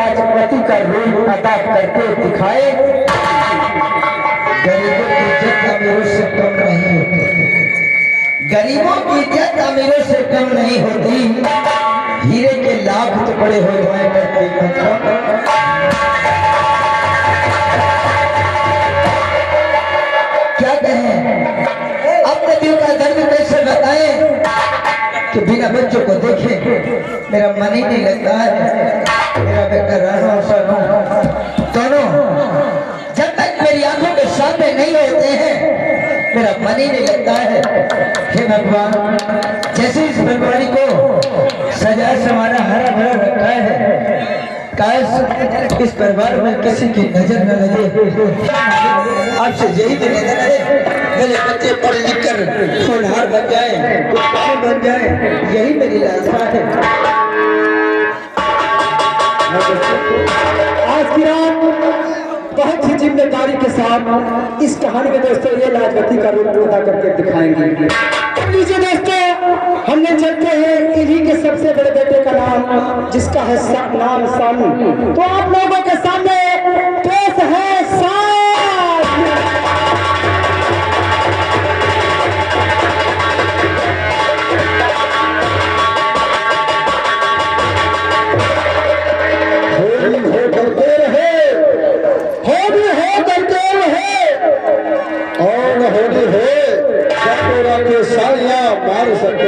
राजपति का रोल अदा करके दिखाए। गरीबों की इज्जत अमीरों से कम नहीं होती, गरीबों की इज्जत अमीरों से कम नहीं होती। हीरे के लाख टुकड़े हो जाए क्या कहें, अपने दिल का दर्द कैसे बताएं कि बिना बच्चों को देखे मेरा मन ही नहीं लगता है। मेरा बेटा रानो और सानो दोनों जब तक मेरी आंखों के सामने नहीं होते हैं मेरा मन ही नहीं लगता है। हे भगवान, जैसे इस फुलवारी को सजा संवारा हरा भरा रखा है, काश इस परिवार में किसी की नजर न लगे। आपसे यही निवेदन है, मेरे बच्चे पढ़ लिख कर होनहार बन जाए, बन जाए, यही मेरी आशा है। आज की रात बहुत ही जिम्मेदारी के साथ इस कहानी में दोस्तों ये लाजपति का रोल अदा करके दिखाएंगे। लीजिए दोस्तों, हमने चलते हैं इन्हीं के सबसे बड़े बेटे का नाम, जिसका है नाम सानू। तो आप लोगों के सामने पेश है सानू। मार सकते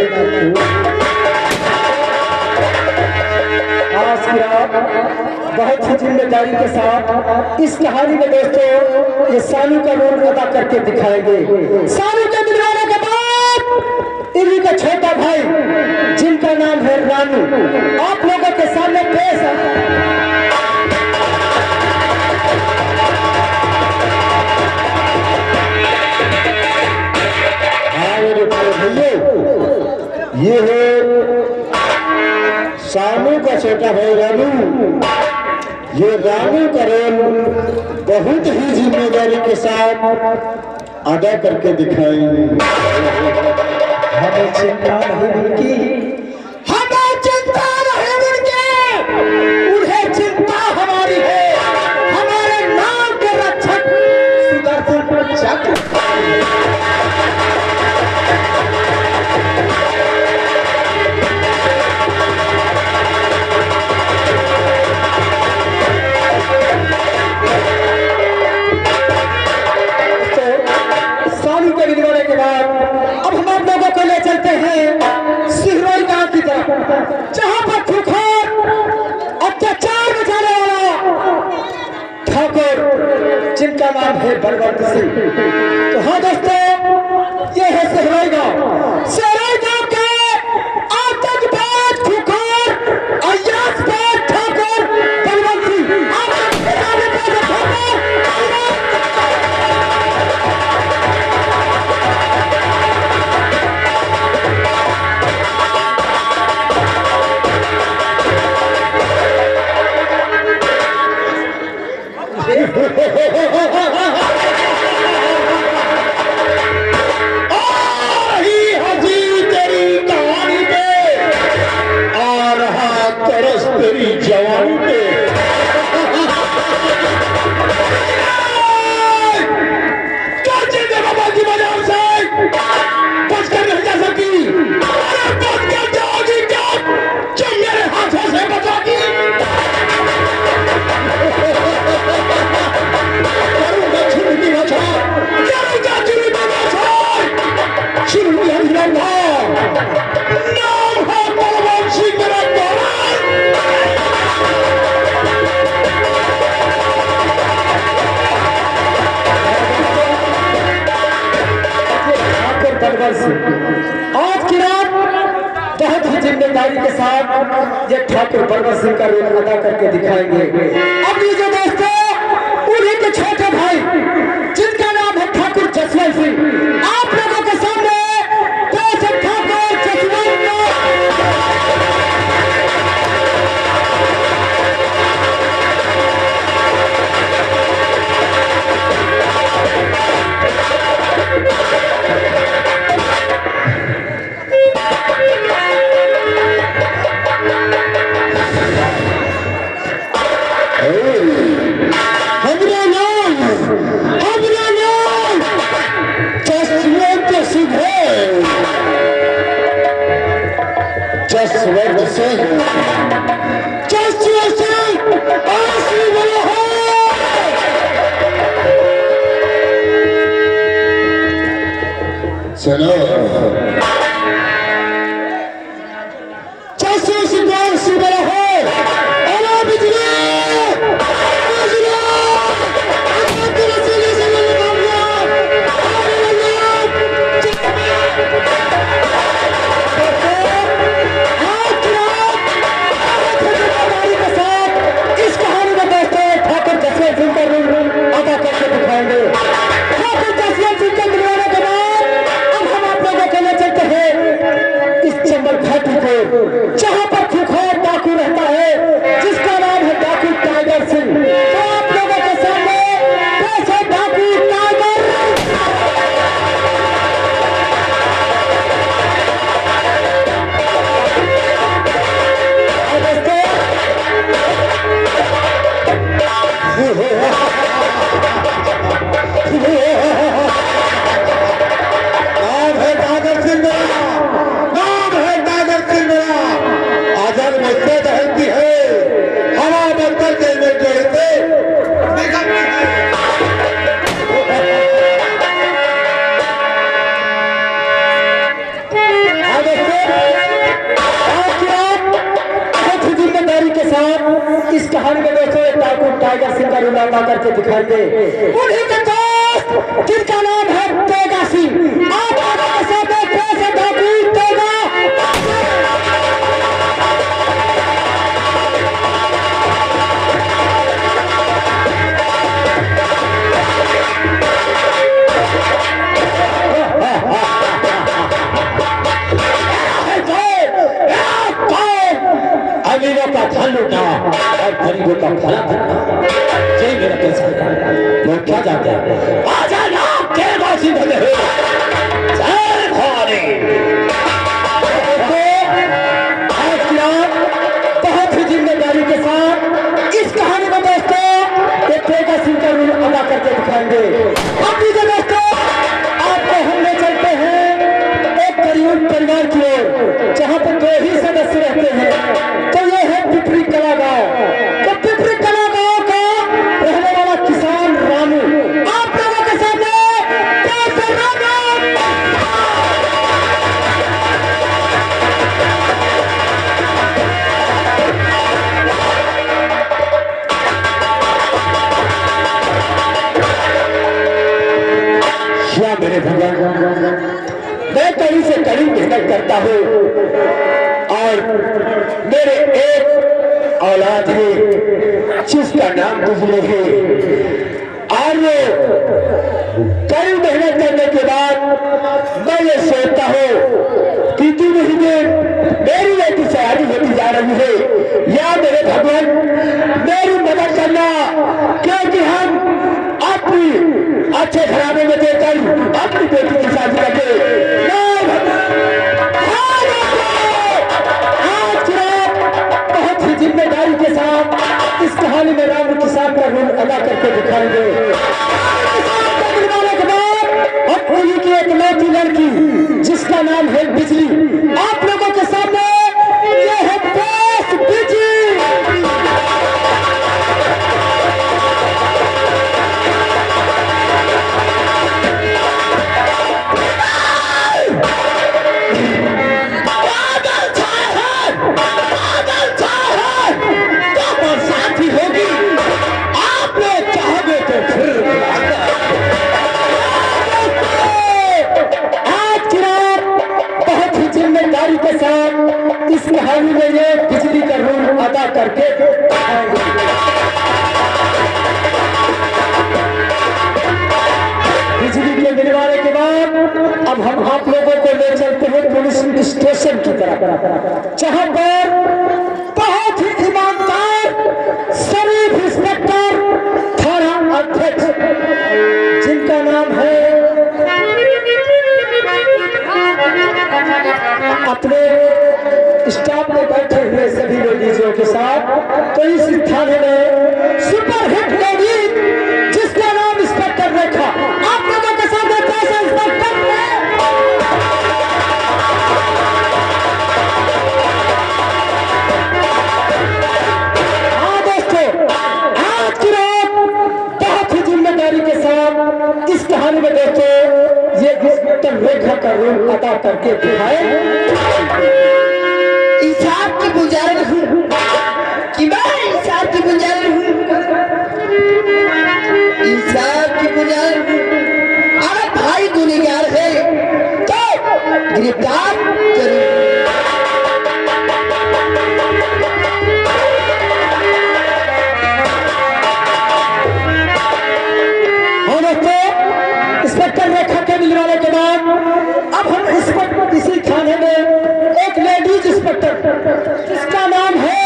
आज की रात बहुत ही जिम्मेदारी के साथ इस कहानी में दोस्तों ये सानू का रोल अदा करके दिखाएंगे। सानू के मिलवाने के बाद इन्हीं का छोटा भाई जिनका नाम है रानू आप लोगों के सामने पेश है। ये है सानू का छोटा भाई रानू। ये रानू का रोल बहुत ही जिम्मेदारी के साथ अदा करके दिखाएंगे। हमें चिंता नहीं उनकी, हमें चिंता नहीं उनकी, उन्हें चिंता हमारी है। हमारे नाम के रक्षक सुदर्शन चक्र। के बाद अब हम आप लोगों को ले चलते हैं सिहरोई गांव की तरफ, जहां पर खूंखार अत्याचार मचाने वाला ठाकुर जिनका नाम है बलवंत सिंह। तो हाँ दोस्तों, ये है सिहरोई गांव। सिहरोई गांव के आतंकवाद खूंखार अय्याजपाद ठाकुर बलवंत सिंह। जवानी पे बाबा की वजह से बच कर नहीं जा सकती। अरे बच कर जाओगी क्या जो मेरे हाथों से बचागी? करूंगा चुनी बचा, करूंगा चुनी बचा, चुनी हरियाणा नाम है बलवंत सिंह मेरा द्वारा। आज की रात बहुत ही जिम्मेदारी के साथ ये ठाकुर बलवंत सिंह का रोल अदा करके दिखाएंगे। अब ये जो दोस्तों उन्हीं के छोटे भाई जिनका नाम है ठाकुर जसवंत सिंह आप लोगों के सामने पेश है ठाकुर जसवंत। हमरा नाम जसवंत सिंह है। जसवंत सिंह आशी बड़ा है। चलो जहाँ पर खूंखार डाकू रहता है, जिसका नाम है डाकू टाइगर सिंह। तो आप लोगों के सामने कैसे डाकू टाइगर। नाम है टाइगर सिंह मेरा, नाम है टाइगर सिंह मेरा। आजाद मस्ते दहती है, हवा बनकर जेल में जोड़ते निकलती है। जिम्मेदारी के साथ इस कहानी में दोस्तों एक डाकू टाइगर सिंह का रोल अदा करके दिखाएंगे। उन्हीं के दोस्त जिनका नाम है तेगा सिंह। आप लोगों के साथ कैसे डाकू तेगा। अमीरों का धन लूटा और गरीबों का भला करना, यही मेरा पैसा है। लोग क्या जानते हैं, आजा नाम तेगा सिंह बने हो। जय भवानी। बहुत ही जिम्मेदारी के साथ इस कहानी में दोस्तों एक तेगा सिंह का रोल अदा करके दिखाएंगे। अब दीजिए दोस्तों, आपको हम ले चलते हैं एक गरीब परिवार की ओर, जहाँ पर 2 ही सदस्य रहते हैं। तो ये है पिपरी कला गांव। तो पिपरी कला गांव का रहने वाला किसान रामू आप लोगों के सामने कैसे रामू। क्या मेरे भगवान, मैं कहीं से कड़ी मेहनत करता हूँ और मेरे एक औलाद है जिसका नाम बिजली है। और वो कड़ी मेहनत करने के बाद मैं ये सोचता हूँ कि 2 महीने मेरी बेटी शादी होती जा रही है। या मेरे भगवान मेरी मदद करना, क्योंकि हम अपनी अच्छे घराने में देकर अपनी बेटी की शादी करके जिम्मेदारी के साथ इस कहानी में राम किसान का रोल अदा करके दिखाएंगे। और होली की एक लौती लड़की जिसका नाम है बिजली आप लोगों के सामने ये है बेस्ट बिजली। के साथ इस कहानी में ये बिजली का रोल अदा करके बिजली के मिलवाने के बाद अब हम आप लोगों को ले चलते हैं पुलिस स्टेशन की तरफ, जहां पर बहुत ही ईमानदार शरीफ इंस्पेक्टर थाना अध्यक्ष जिनका नाम है अपने स्टाफ में बैठे हुए सभी लेडीजों के साथ तो इस थाने में सुपर हिट लेडी जिसका नाम इंस्पेक्टर रेखा आप लोगों के सामने कैसे इंस्पेक्टर के साथ इस कहानी में दोस्तों ये इंस्पेक्टर रेखा का रोल अदा करके दिखाए। इंसाफ की पुजारी हूँ कि मैं इंसाफ की पुजारी हूँ, इंसाफ की पुजारी हूँ। अगर भाई गुनहगार है तो गिरफ्तार करो। इंस्पेक्टर रेखा के मिलवाने के बाद अब हम इसी थाने में एक लेडीज इंस्पेक्टर जिसका नाम है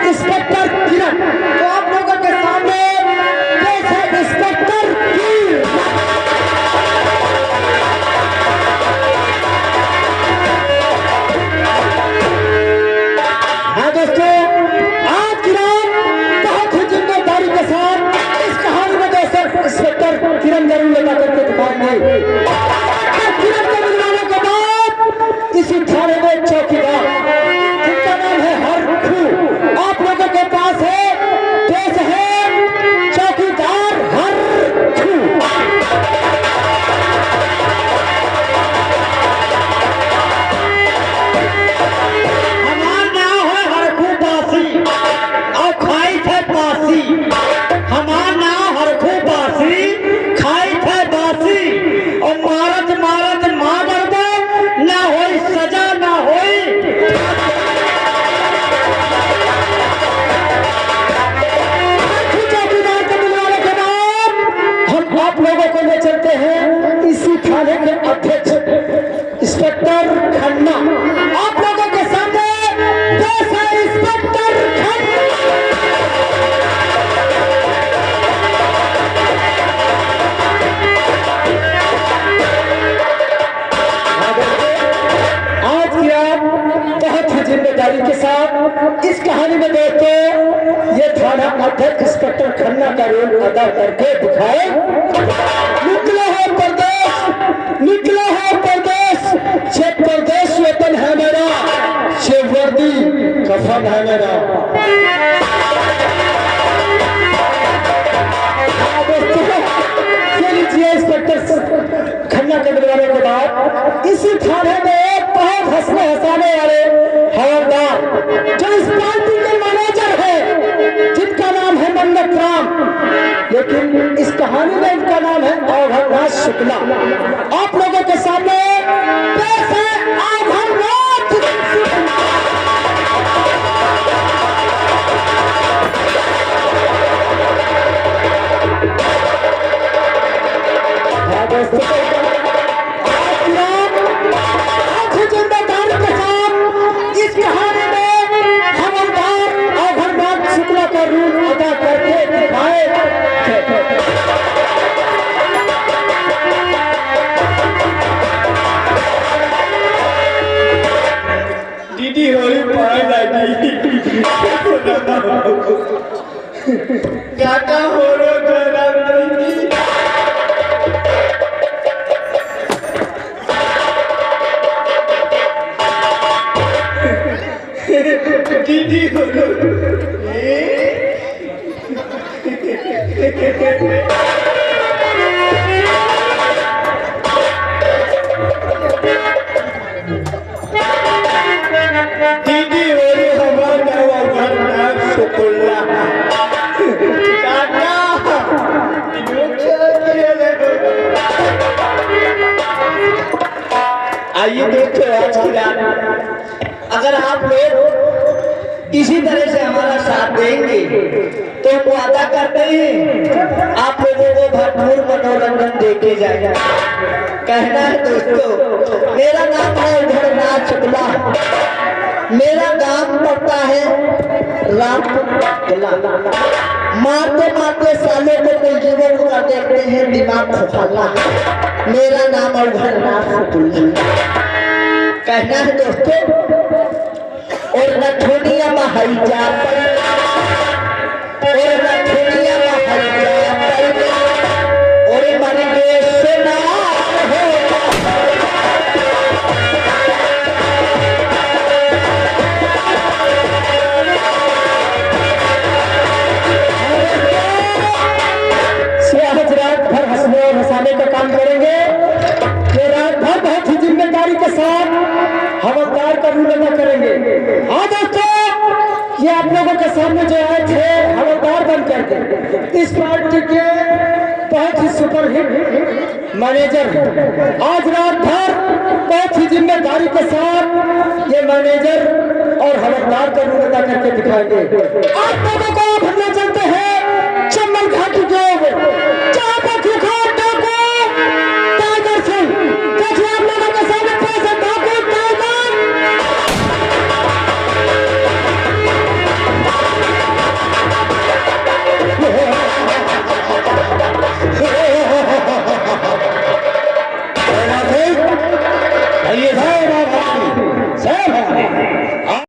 इंस्पेक्टर किरण, तो आप लोगों के सामने पेश है इंस्पेक्टर किरण। हाँ दोस्तों, आज किरण बहुत ही जिम्मेदारी के साथ इस कहानी में दोस्तों इंस्पेक्टर किरण जरूर लगा करके दिखाएंगे। किरण को मिलवाने के बाद इसी थाने में चौकीदार जिनका नाम है हरखू आप लोगों के पास है, पेश है चौकीदार हरखू। हमारा नाम है हरखू बासी और खाई थे बासी, हमारा नाम हरखू बासी खाई थे बासी और मारत मारत मार दे ना होई सजा ना होई। चौकीदार को मिलवाने के बाद हम आप लोगों को ले चलते हैं इसी थाने के अध्यक्ष इंस्पेक्टर खन्ना। आप लोगों के सामने पेश है इंस्पेक्टर खन्ना। आज की रात बहुत ही जिम्मेदारी के साथ इस कहानी में दोस्तों ये थाना अध्यक्ष इंस्पेक्टर खन्ना का रोल अदा करके दिखाए। निकलो है परदेश, निकलो है परदेश, ये परदेश वतन है मेरा, ये वर्दी कफन है मेरा। ये लीजिए इंस्पेक्टर खन्ना के मिलवाने के बाद इसी थाने में एक बहुत हंसने हंसाने वाले हवलदार जो इस पार्टी के मैनेजर है जिनका नाम है मन्नत राम, लेकिन इस कहानी में इनका नाम है अवघरनाथ शुक्ला। आप लोगों के सामने पेश है अवघरनाथ शुक्ला। जिम्मेदारी के साथ इस कहानी में हवलदार अवघरनाथ शुक्ला का रोल अदा करके दिखाए। दीदी होली पाए लागी काका हो रो जरा दीदी हो दीदी होली हमारा अवघरनाथ शुक्ला काका आइए दोस्तों, आज की रात अगर आप लोग इसी तरह से हमारा साथ देंगे तो हम वादा करते हैं आप लोगों को भरपूर मनोरंजन देके जाएगा। कहना है दोस्तों, मेरा नाम है अवघरनाथ शुक्ला, मेरा गांव पड़ता है रामपुर। मारते मारते सालों को तजुर्बे को कर देते हैं दिमाग फसाला। मेरा नाम अवघरनाथ शुक्ला। कहना है दोस्तों, और नथुनिया महाई जा और नथुनिया महाई जा और मन के सुना हो आज रात भर हंसने और हंसाने का काम करेंगे। ये रात भर बहुत ही जिम्मेदारी के साथ हवलदार का रूल अदा करेंगे। हाँ दोस्तों, ये आप लोगों के सामने जो आए थे हवलदार बन करके इस पार्टी के बहुत ही सुपरहिट मैनेजर हैं। आज रात भर बहुत ही जिम्मेदारी के साथ ये मैनेजर और हवलदार का रूल अदा करके दिखाएंगे। आप लोगों को